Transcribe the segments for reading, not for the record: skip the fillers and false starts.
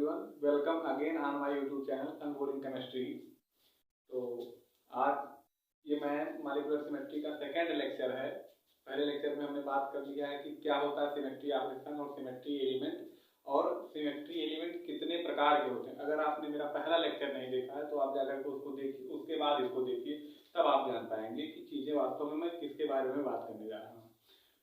Everyone, welcome again on my YouTube channel unboring chemistry. तो आज ये मैं मॉलिक्यूलर सिमेट्री का सेकेंड लेक्चर है। पहले लेक्चर में हमने बात कर लिया है कि क्या होता है सिमेट्री ऑपरेशन और सिमेट्री एलिमेंट, और सिमेट्री एलिमेंट कितने प्रकार के होते हैं। अगर आपने मेरा पहला लेक्चर नहीं देखा है तो आप जाकर के उसको देखिए, उसके बाद इसको देखिए, तब आप जान पाएंगे कि चीज़ें वास्तव में मैं किसके बारे में बात करने जा रहा हूँ।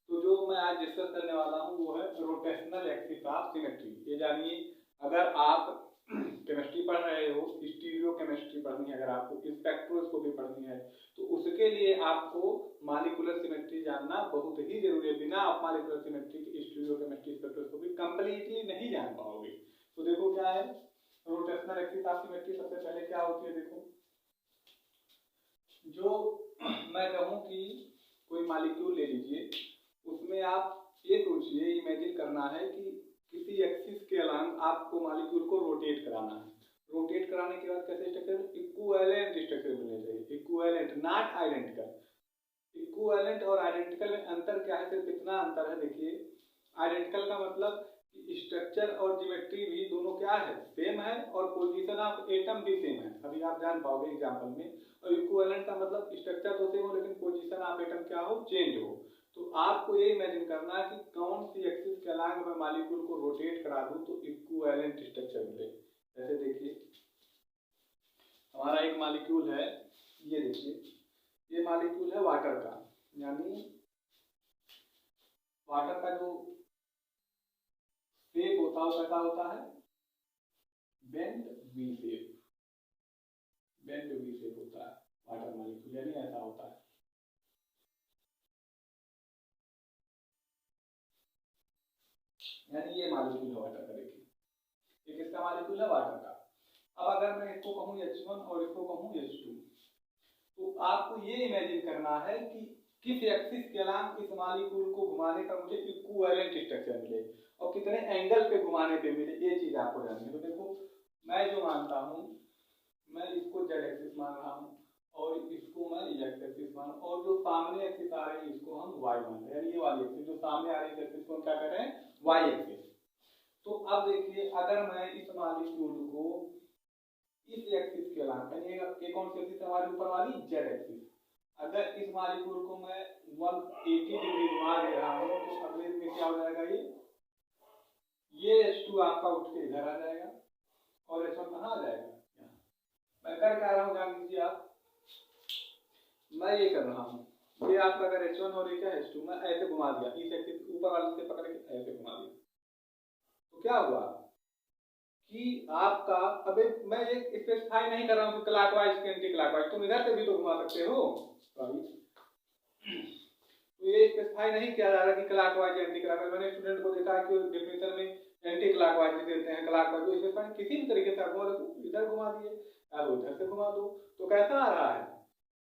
तो जो मैं आज डिस्कस करने वाला हूँ वो है रोटेशनल एक्सिस ऑफ सिमेट्री। ये जानिए, अगर आप केमिस्ट्री पढ़ रहे हो, स्टीरियो केमिस्ट्री पढ़नी है, अगर आपको स्पेक्ट्रोस्कोपी पढ़नी है, तो उसके लिए आपको मॉलिक्यूलर सिमेट्री जानना बहुत ही जरूरी है। बिना आप मॉलिक्यूलर सिमेट्री की स्टीरियो केमिस्ट्री स्पेक्ट्रोस्कोपी कंप्लीटली नहीं जान पाओगे। तो देखो क्या है रोटेशनल एक्सिस ऑफ सिमेट्री। सबसे पहले क्या होती है, देखो, जो मैं कहूँ कि कोई मॉलिक्यूल ले लीजिए, उसमें आप ये सोचिए, इमेजिन करना है कि किसी एक्सिस के अलांग आपको मॉलिक्यूल को रोटेट कराना है। रोटेट कराने के बाद कैसे स्ट्रक्चर, इक्विवेलेंट स्ट्रक्चर मिलने चाहिए। Equivalent, not identical. इक्विवेलेंट और आइडेंटिकल में अंतर क्या है, सिर्फ इतना अंतर है। देखिए, आइडेंटिकल का मतलब स्ट्रक्चर और ज्योमेट्री भी दोनों क्या है, सेम है, और पोजीशन ऑफ एटम भी सेम है। अभी आप जान पाओगे एग्जांपल में। और इक्विवेलेंट का मतलब स्ट्रक्चर तो सेम हो लेकिन पोजीशन ऑफ एटम क्या हो, चेंज हो। तो आपको ये इमेजिन करना है कि कौन सी एक्सिस के अलांग मैं मॉलिक्यूल को रोटेट करा दूं तो इक्विवेलेंट स्ट्रक्चर मिले। जैसे देखिए, हमारा एक मॉलिक्यूल है, ये देखिए, ये मॉलिक्यूल है वाटर का, यानी वाटर का जो शेप होता है कैसा होता है, bend V shape. Bend V shape होता है वाटर मॉलिक्यूल, यानी ऐसा होता है। यानी ये मॉलिक्यूल है वाटर का। देखिए, ये किसका मॉलिक्यूल है, वाटर का। अब अगर मैं इसको कहूँ H1 और इसको कहूँ H2, तो आपको ये इमेजिन करना है कि किस एक्सिस के अलांग इस मॉलिक्यूल को घुमाने का मुझे इक्विवेलेंट स्ट्रक्चर मिले और कितने एंगल पे घुमाने पे मिले, ये चीज आपको जाननी है। तो देखो, मैं जो मानता हूँ, मैं इसको Z एक्सिस मान रहा हूँ और इसको मैं X एक्सिस मान, और जो सामने एक्सिस आ रही है इसको हम Y मान रहे हैं। ये वाली एक्सिस जो सामने आ रही है एक्सिस को हम क्या कर रहे हैं, Y एक्सिस। तो अब देखिए, अगर मैं इस मॉलिक्यूल को इस एक्सिस के अलांग, यानी ये कौन सी एक्सिस हमारी ऊपर वाली, Z एक्सिस, अगर इस मॉलिक्यूल को मैं 180 डिग्री घुमा दे रहा हूँ तो अगले में क्या हो जाएगा, ये H2 आपका उठ के इधर आ जाएगा और H1 कहाँ आ जाएगा, यहाँ। मैं कर क्या रहा हूँ, जान लीजिए आप, मैं ये कर रहा हूँ, ये आपका अगर H1 और ये क्या H2, मैं ऐसे घुमा दिया, इस एक्सिस ऊपर वाले से पकड़ के ऐसे घुमा दिया, तो क्या हुआ कि आपका, अबे मैं ये स्पेसिफाई नहीं कर रहा हूँ कि क्लॉकवाइज के एंटी क्लॉकवाइज, तुम इधर से भी तो घुमा सकते हो। तो ये स्पेसिफाई नहीं किया जा रहा कि क्लॉकवाइज एंटी क्लॉकवाइज। मैंने स्टूडेंट को देखा है कि डेफिनेशन में एंटी क्लॉकवाइज देते हैं, क्लॉकवाइज को स्पेसिफाई किसी भी तरीके से आप इधर घुमा दिए या उधर से घुमा दो, तो कैसा आ रहा है,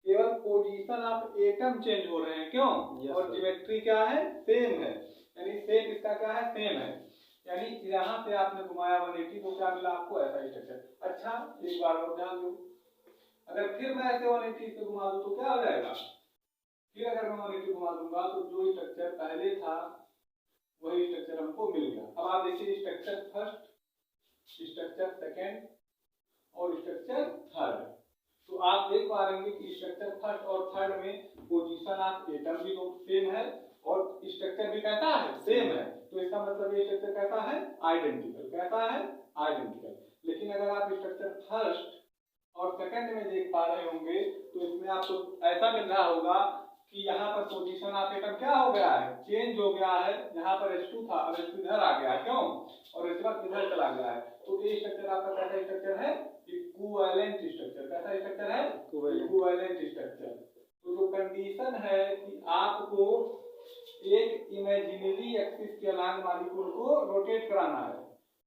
केवल पोजीशन ऑफ एटम चेंज हो रहे हैं, क्यों, और ज्योमेट्री क्या है, सेम है, यानी शेप इसका क्या है, सेम है। यानी यहाँ से आपने घुमाया 180 तो क्या मिला आपको, ऐसा ही स्ट्रक्चर। अच्छा, एक बार और ध्यान दो, अगर फिर मैं ऐसे 180 से घुमा दूं तो क्या हो जाएगा, फिर अगर मैं 180 घुमा दूंगा तो जो स्ट्रक्चर पहले था वही स्ट्रक्चर हमको मिल गया। अब आप देखिए, स्ट्रक्चर फर्स्ट, स्ट्रक्चर सेकेंड और स्ट्रक्चर थर्ड। तो आप देख पा रहे हैं कि स्ट्रक्चर फर्स्ट और थर्ड में पोजीशन ऑफ एटम भी सेम है और स्ट्रक्चर भी कैसा है, सेम है। तो इसका मतलब ये स्ट्रक्चर कैसा है, आइडेंटिकल। कैसा है, आइडेंटिकल। लेकिन अगर आप स्ट्रक्चर फर्स्ट और सेकंड में देख पा रहे होंगे तो इसमें आपको ऐसा मिल रहा होगा कि यहाँ पर पोजीशन ऑफ एटम क्या हो गया है, चेंज हो गया है। यहाँ पर H2 था, अब H2 इधर आ गया, क्यों, और इसके बाद इधर चला गया है। तो ये स्ट्रक्चर आपका कैसा स्ट्रक्चर है, इक्विवेलेंट स्ट्रक्चर। कैसा स्ट्रक्चर है, इक्विवेलेंट स्ट्रक्चर। तो जो कंडीशन है कि आपको एक इमेजिनरी एक्सिस के अलांग मॉलिक्यूल को रोटेट कराना है।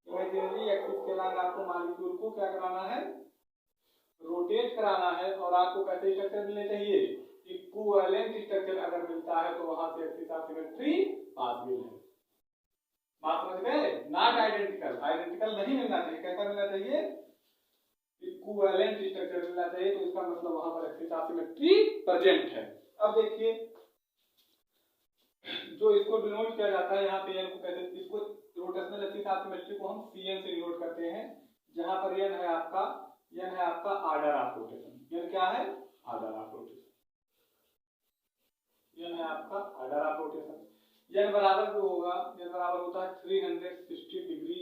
इमेजिनरी एक्सिस के अलांग आपको मॉलिक्यूल को क्या कराना है, रोटेट कराना है। और आपको कैसे स्ट्रक्चर मिलने चाहिए, इक्विवेलेंट स्ट्रक्चर अगर मिलता है तो वहां से एक्सिस ऑफ सिमेट्री पॉसिबल है। बात समझ गए, नॉट आइडेंटिकल। आइडेंटिकल नहीं मिलना चाहिए, कैसा मिलना चाहिए, इक्विवेलेंट स्ट्रक्चर मिलना चाहिए। तो इसका मतलब वहां पर एक्सिस ऑफ सिमेट्री प्रेजेंट है। अब देखिए, जो इसको डिनोट किया जाता है यहाँ पे, को कहते हैं, इसको रोटेशनल एक्सिस ऑफ सिमेट्री को हम CN से डिनोट करते हैं, जहां पर n है आपका ऑर्डर ऑफ रोटेशन। n क्या है? Order of rotation. n है आपका ऑर्डर ऑफ रोटेशन। n बराबर जो होगा, n बराबर होता है 360 डिग्री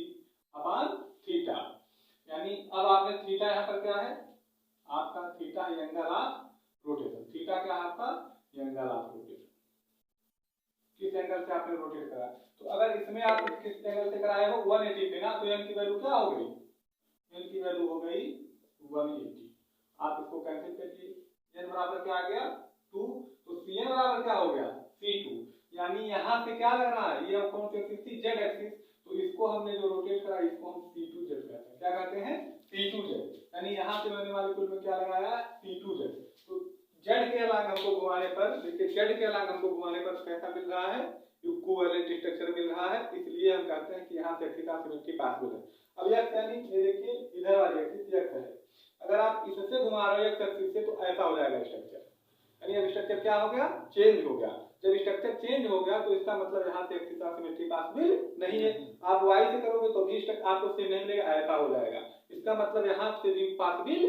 अपॉन थीटा। यानी अब आपने थीटा यहाँ पर क्या है आपका, theta angle of rotation. Theta क्या है आपका? Angle of rotation. किस एंगल से आपने रोटेट करा, तो अगर इसमें आप किस एंगल से कराए हो 180 पे ना, तो n की वैल्यू क्या हो गई? n की वैल्यू हो गई 180। आप इसको कैंसिल करिए, n बराबर क्या आ गया 2, तो Cn बराबर क्या हो गया C2। यानी यहाँ से क्या लगना है, ये कौन सी एक्सिस थी? Z एक्सिस, तो इसको हमने जो रोटेट करा इसको हम C2Z कहते हैं। क्या कहते हैं? C2Z। यानी यहाँ से मैंने मॉलिक्यूल में क्या लगाया? C2Z। तो Z के अलग हमको घुमाने पर, देखिए Z के अलग हमको घुमाने पर कैसा मिल रहा है? इक्विवेलेंट स्ट्रक्चर मिल रहा है। इसलिए हम कहते हैं कि यहाँ से एक्सिस ऑफ सिमेट्री पॉसिबल है। अब यह यानी ये देखिए इधर वाली एक्सिस x है, अगर आप इससे घुमा रहे हो x एक्सिस से तो ऐसा हो जाएगा स्ट्रक्चर। यानी अब स्ट्रक्चर क्या हो गया? चेंज हो गया। जब स्ट्रक्चर चेंज हो गया तो इसका मतलब यहाँ से एक्सिस ऑफ सिमेट्री पॉसिबल नहीं है। आप y से करोगे तो भी आपको सेम नहीं मिलेगा, ऐसा हो जाएगा। इसका मतलब यहाँ से भी पॉसिबल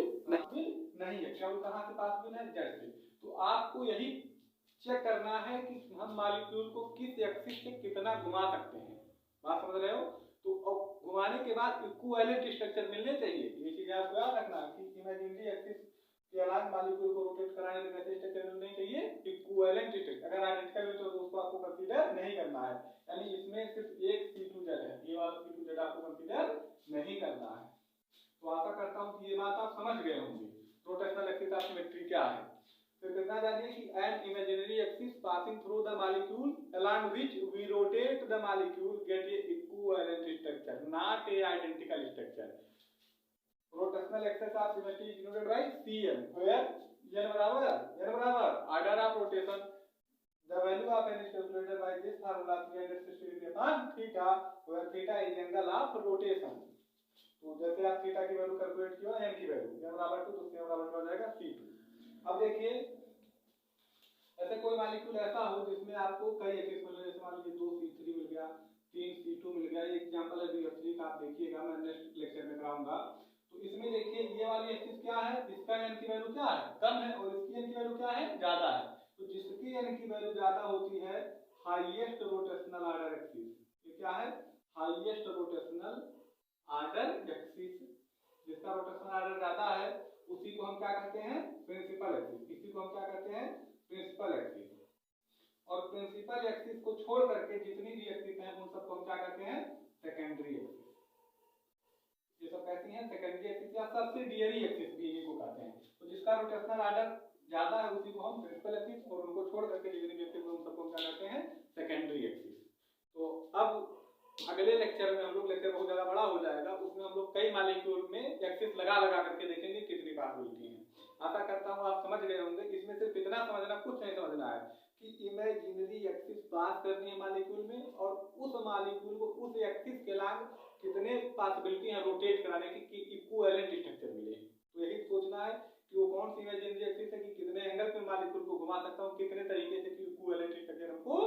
नहीं है। क्यों? कहाँ से पॉसिबल है? Z से। तो आपको यही चेक करना है कि हम मॉलिक्यूल को किस एक्सिस से कितना घुमा सकते हैं। बात समझ रहे हो? तो अब घुमाने के बाद इक्विवेलेंट स्ट्रक्चर मिलने चाहिए। ये चीज आपको याद रखना कि इमेजिनरी एक्सिस के अलग मॉलिक्यूल को रोटेट कराने में कैसे स्ट्रक्चर मिलने चाहिए? Equivalent structure. अगर आइडेंटिकल है तो उसको आपको कंसीडर नहीं करना है। यानी इसमें सिर्फ एक C2Z है, ये वाला C2Z आपको कंसीडर नहीं करना है। तो आशा करता हूं कि ये बात आप समझ गए होंगे रोटेशनल एक्सिस ऑफ सिमेट्री क्या है। फिर कितना जानिए कि an imaginary axis passing through the molecule along which we rotate the molecule get a equivalent structure, not a identical structure. Rotational axis of symmetry is denoted by Cn, where n बराबर order of rotation. The value of n is calculated by this formula 360 degree upon theta, where theta is angle of rotation. तो जैसे आप theta की value calculate किया n की value n बराबर 2, तो c बराबर हो जाएगा C2। अब देखिए ऐसे कोई मॉलिक्यूल ऐसा हो जिसमें आपको कई एक्सिस मिल रहे, जैसे मान लीजिए 2C3 मिल गया, 3C2 मिल गया। एक एग्जांपल है BF3 का, आप देखिएगा, मैं नेक्स्ट लेक्चर में कराऊंगा। तो इसमें देखिए ये वाली एक्सिस क्या है, इसका n की वैल्यू क्या है? कम है, और इसकी n की वैल्यू क्या है? ज्यादा है। तो जिसकी n की वैल्यू ज्यादा होती है हाईएस्ट रोटेशनल ऑर्डर एक्सिस। ये क्या है? Highest rotational order axis. जिसका रोटेशनल ऑर्डर ज्यादा है उसी को हम क्या कहते हैं? Principal axis. इसी को हम क्या कहते हैं? Principal axis. और प्रिंसिपल एक्सिस को छोड़ करके जितनी भी एक्सिस हैं उन सबको हम क्या कहते हैं? Secondary axis. ये सब कहती हैं सेकेंडरी एक्सिस या सब्सिडियरी एक्सिस भी इन्हीं को कहते हैं। तो जिसका रोटेशनल ऑर्डर ज्यादा है उसी को हम प्रिंसिपल एक्सिस, और उनको छोड़ करके जितनी भी एक्सिस उन सबको हम क्या कहते हैं? Secondary axis. तो अब अगले लेक्चर में हम लोग, लेक्चर बहुत ज्यादा बड़ा हो जाएगा, उसमें हम लोग कई मॉलिक्यूल में एक्सिस लगा करके देखेंगे कितनी पॉसिबिलिटी है। आशा करता हूँ आप समझ गए होंगे। इसमें सिर्फ इतना समझना, कुछ नहीं समझना है कि इमेजिनरी एक्सिस पास करनी है मॉलिक्यूल में, और उस मॉलिक्यूल को उस एक्सिस के अलग कितने पॉसिबिलिटी है रोटेट कराने की कि इक्विवेलेंट स्ट्रक्चर मिले। तो यही सोचना है कि वो कौन सी इमेजिनरी एक्सिस है कि कितने एंगल पे मॉलिक्यूल को घुमा सकता हूँ, कितने तरीके से कि इक्विवेलेंट स्ट्रक्चर हमको